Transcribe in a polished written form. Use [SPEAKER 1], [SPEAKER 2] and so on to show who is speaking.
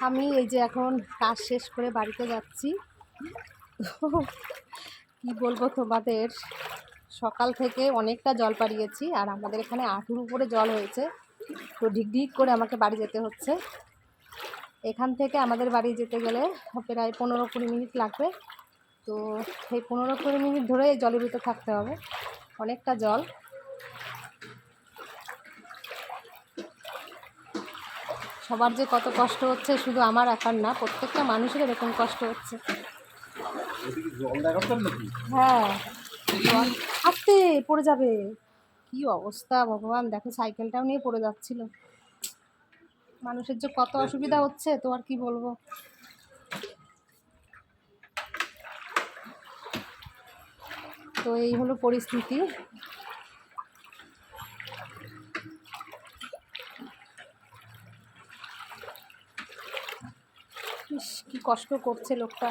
[SPEAKER 1] আমি এই যে এখন কাজ শেষ করে বাড়িতে যাচ্ছি। কি বলবো তোমাদের, সকাল থেকে অনেকটা জল পাড়িয়েছি আর আমাদের এখানে হাঁটুর উপরে জল হয়েছে, তো ঢিক করে আমাকে বাড়ি যেতে হচ্ছে। এখান থেকে আমাদের বাড়ি যেতে গেলে প্রায় 15-20 মিনিট লাগবে। তো এই 15-20 মিনিট ধরে এই জলের ভিতরে থাকতে হবে, অনেকটা জল। সবার যে কত কষ্ট হচ্ছে শুধু আমার একার না, প্রত্যেকটা মানুষের এরকম কষ্ট হচ্ছে। হ্যাঁ, জল আস্তে পড়ে যাবে। কি অবস্থা ভগবান, দেখো সাইকেলটাও নিয়ে পড়ে যাচ্ছিল। মানুষের যে কত অসুবিধা হচ্ছে তো আর কি বলবো। তো এই হলো পরিস্থিতি। ইস, কি কষ্ট করছে লোকটা।